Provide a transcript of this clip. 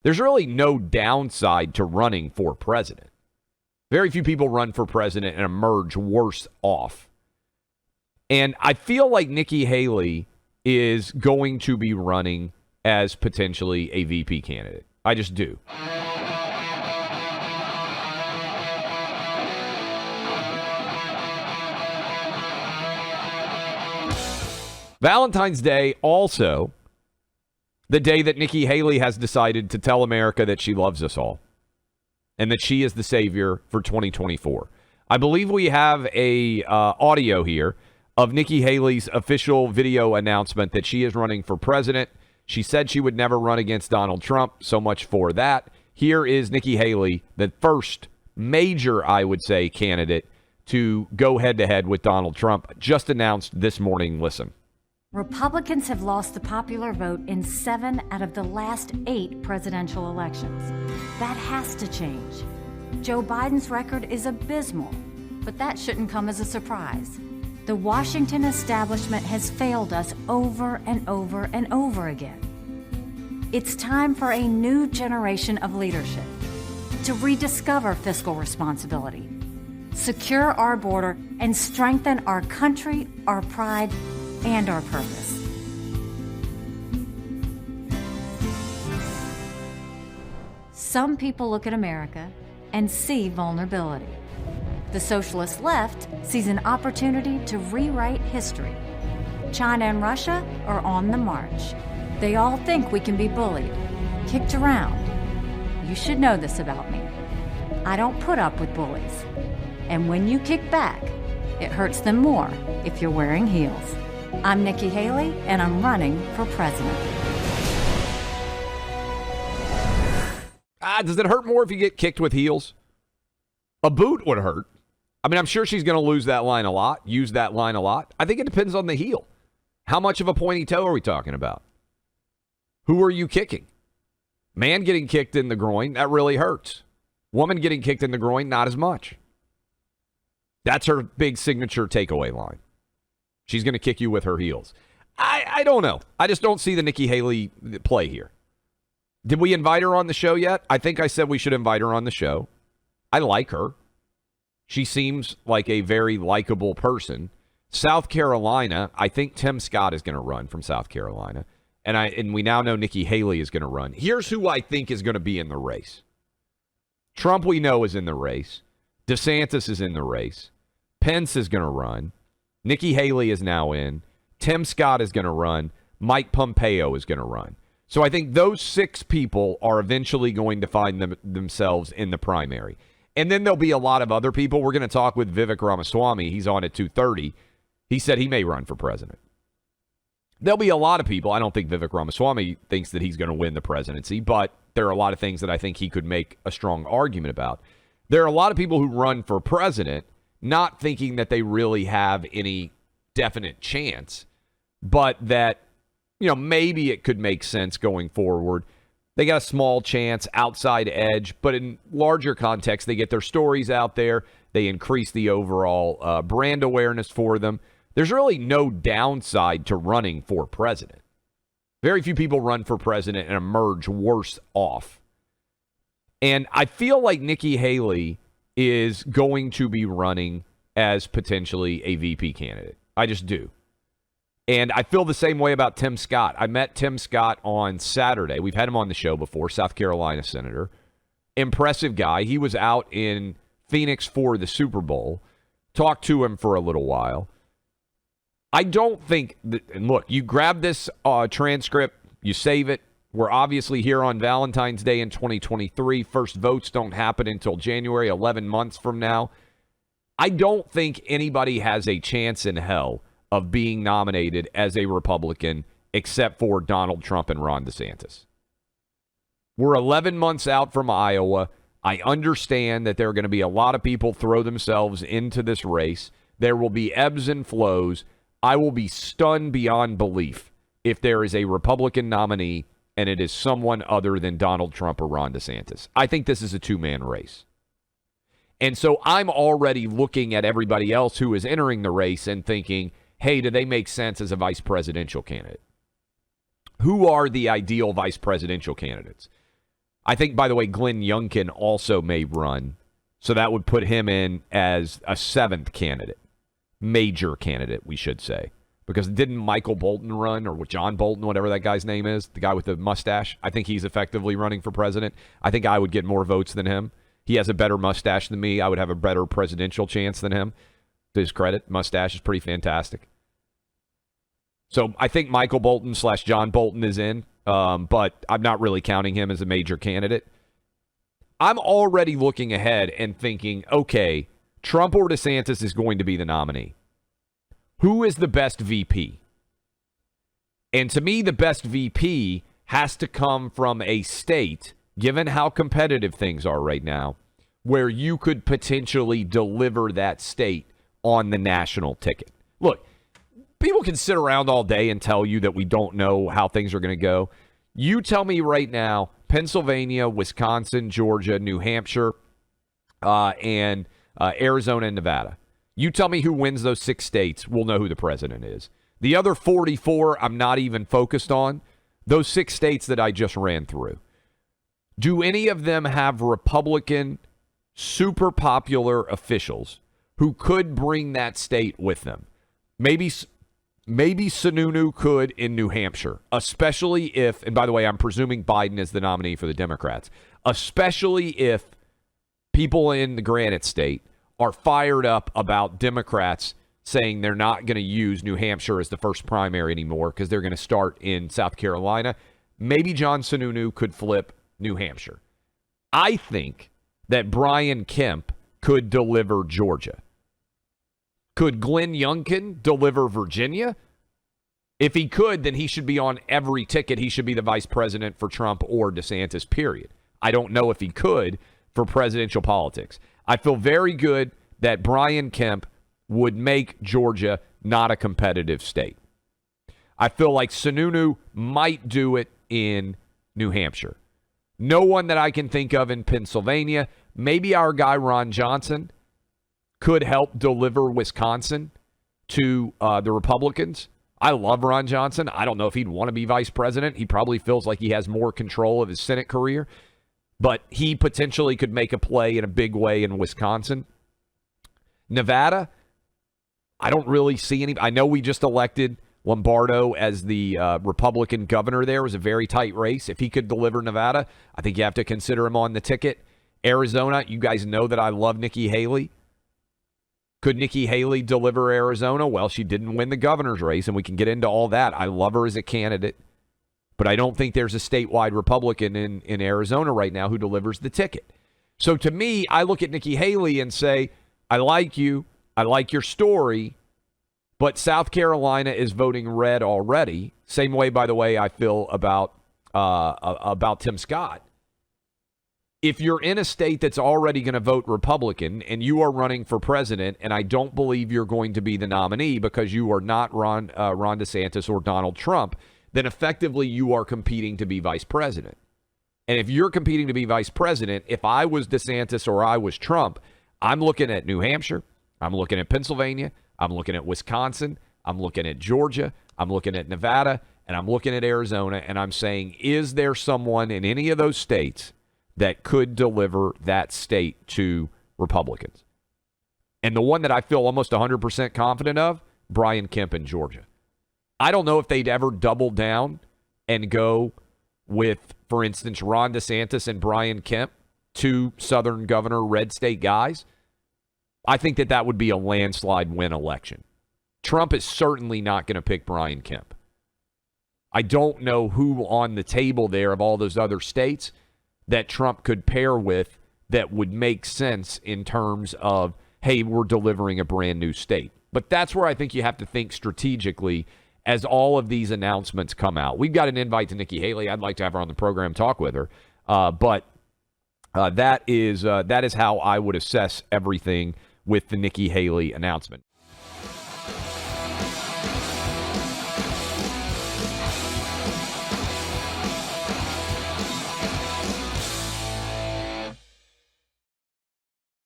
There's really no downside to running for president. Very few people run for president and emerge worse off. And I feel like Nikki Haley is going to be running as potentially a VP candidate. I just do. Valentine's Day also the day that Nikki Haley has decided to tell America that she loves us all and that she is the savior for 2024. I believe we have a audio here of Nikki Haley's official video announcement that she is running for president. She said she would never run against Donald Trump. So much for that. Here is Nikki Haley, the first major, I would say, candidate to go head-to-head with Donald Trump, just announced this morning. Listen. Republicans have lost the popular vote in 7 out of the last 8 presidential elections. That has to change. Joe Biden's record is abysmal, but that shouldn't come as a surprise. The Washington establishment has failed us over and over and over again. It's time for a new generation of leadership to rediscover fiscal responsibility, secure our border, and strengthen our country, our pride, and our purpose. Some people look at America and see vulnerability. The socialist left sees an opportunity to rewrite history. China and Russia are on the march. They all think we can be bullied, kicked around. You should know this about me. I don't put up with bullies. And when you kick back, it hurts them more if you're wearing heels. I'm Nikki Haley, and I'm running for president. Does it hurt more if you get kicked with heels? A boot would hurt. I mean, I'm sure she's going to use that line a lot. I think it depends on the heel. How much of a pointy toe are we talking about? Who are you kicking? Man getting kicked in the groin, that really hurts. Woman getting kicked in the groin, not as much. That's her big signature takeaway line. She's going to kick you with her heels. I don't know. I just don't see the Nikki Haley play here. Did we invite her on the show yet? I think I said we should invite her on the show. I like her. She seems like a very likable person. South Carolina, I think Tim Scott is going to run from South Carolina. And we now know Nikki Haley is going to run. Here's who I think is going to be in the race. Trump, we know, is in the race. DeSantis is in the race. Pence is going to run. Nikki Haley is now in. Tim Scott is going to run. Mike Pompeo is going to run. So I think those 6 people are eventually going to find themselves in the primary. And then there'll be a lot of other people. We're going to talk with Vivek Ramaswamy. He's on at 2:30. He said he may run for president. There'll be a lot of people. I don't think Vivek Ramaswamy thinks that he's going to win the presidency, but there are a lot of things that I think he could make a strong argument about. There are a lot of people who run for president not thinking that they really have any definite chance, but that, maybe it could make sense going forward. They got a small chance, outside edge, but in larger context, they get their stories out there. They increase the overall brand awareness for them. There's really no downside to running for president. Very few people run for president and emerge worse off. And I feel like Nikki Haley is going to be running as potentially a VP candidate. I just do. And I feel the same way about Tim Scott. I met Tim Scott on Saturday. We've had him on the show before, South Carolina senator. Impressive guy. He was out in Phoenix for the Super Bowl. Talked to him for a little while. I don't think that, and look, you grab this transcript, you save it. We're obviously here on Valentine's Day in 2023. First votes don't happen until January, 11 months from now. I don't think anybody has a chance in hell of being nominated as a Republican except for Donald Trump and Ron DeSantis. We're 11 months out from Iowa. I understand that there are going to be a lot of people throw themselves into this race. There will be ebbs and flows. I will be stunned beyond belief if there is a Republican nominee and it is someone other than Donald Trump or Ron DeSantis. I think this is a two-man race. And so I'm already looking at everybody else who is entering the race and thinking, hey, do they make sense as a vice presidential candidate? Who are the ideal vice presidential candidates? I think, by the way, Glenn Youngkin also may run. So that would put him in as a 7th candidate. Major candidate, we should say. Because didn't Michael Bolton run, or John Bolton, whatever that guy's name is, the guy with the mustache? I think he's effectively running for president. I think I would get more votes than him. He has a better mustache than me. I would have a better presidential chance than him. To his credit, mustache is pretty fantastic. So I think Michael Bolton / John Bolton is in, but I'm not really counting him as a major candidate. I'm already looking ahead and thinking, okay, Trump or DeSantis is going to be the nominee. Who is the best VP? And to me, the best VP has to come from a state, given how competitive things are right now, where you could potentially deliver that state on the national ticket. Look, people can sit around all day and tell you that we don't know how things are going to go. You tell me right now, Pennsylvania, Wisconsin, Georgia, New Hampshire, and Arizona and Nevada. You tell me who wins those 6 states, we'll know who the president is. The other 44, I'm not even focused on. Those 6 states that I just ran through. Do any of them have Republican, super popular officials who could bring that state with them? Maybe Sununu could in New Hampshire, especially if, and by the way, I'm presuming Biden is the nominee for the Democrats, especially if people in the Granite State are fired up about Democrats saying they're not going to use New Hampshire as the first primary anymore because they're going to start in South Carolina. Maybe John Sununu could flip New Hampshire. I think that Brian Kemp could deliver Georgia. Could Glenn Youngkin deliver Virginia? If he could, then he should be on every ticket. He should be the vice president for Trump or DeSantis, period. I don't know if he could for presidential politics. I feel very good that Brian Kemp would make Georgia not a competitive state. I feel like Sununu might do it in New Hampshire. No one that I can think of in Pennsylvania. Maybe our guy Ron Johnson could help deliver Wisconsin to the Republicans. I love Ron Johnson. I don't know if he'd want to be vice president. He probably feels like he has more control of his Senate career. But he potentially could make a play in a big way in Wisconsin. Nevada, I don't really see any. I know we just elected Lombardo as the Republican governor there. It was a very tight race. If he could deliver Nevada, I think you have to consider him on the ticket. Arizona, you guys know that I love Nikki Haley. Could Nikki Haley deliver Arizona? Well, she didn't win the governor's race, and we can get into all that. I love her as a candidate. But I don't think there's a statewide Republican in Arizona right now who delivers the ticket. So to me, I look at Nikki Haley and say, I like you. I like your story. But South Carolina is voting red already. Same way, by the way, I feel about Tim Scott. If you're in a state that's already going to vote Republican and you are running for president, and I don't believe you're going to be the nominee because you are not Ron DeSantis or Donald Trump, then effectively you are competing to be vice president. And if you're competing to be vice president, if I was DeSantis or I was Trump, I'm looking at New Hampshire, I'm looking at Pennsylvania, I'm looking at Wisconsin, I'm looking at Georgia, I'm looking at Nevada, and I'm looking at Arizona, and I'm saying, is there someone in any of those states that could deliver that state to Republicans? And the one that I feel almost 100% confident of, Brian Kemp in Georgia. I don't know if they'd ever double down and go with, for instance, Ron DeSantis and Brian Kemp, 2 Southern governor red state guys. I think that would be a landslide win election. Trump is certainly not going to pick Brian Kemp. I don't know who on the table there of all those other states that Trump could pair with that would make sense in terms of, hey, we're delivering a brand new state. But that's where I think you have to think strategically as all of these announcements come out. We've got an invite to Nikki Haley. I'd like to have her on the program, talk with her. But that is how I would assess everything with the Nikki Haley announcement.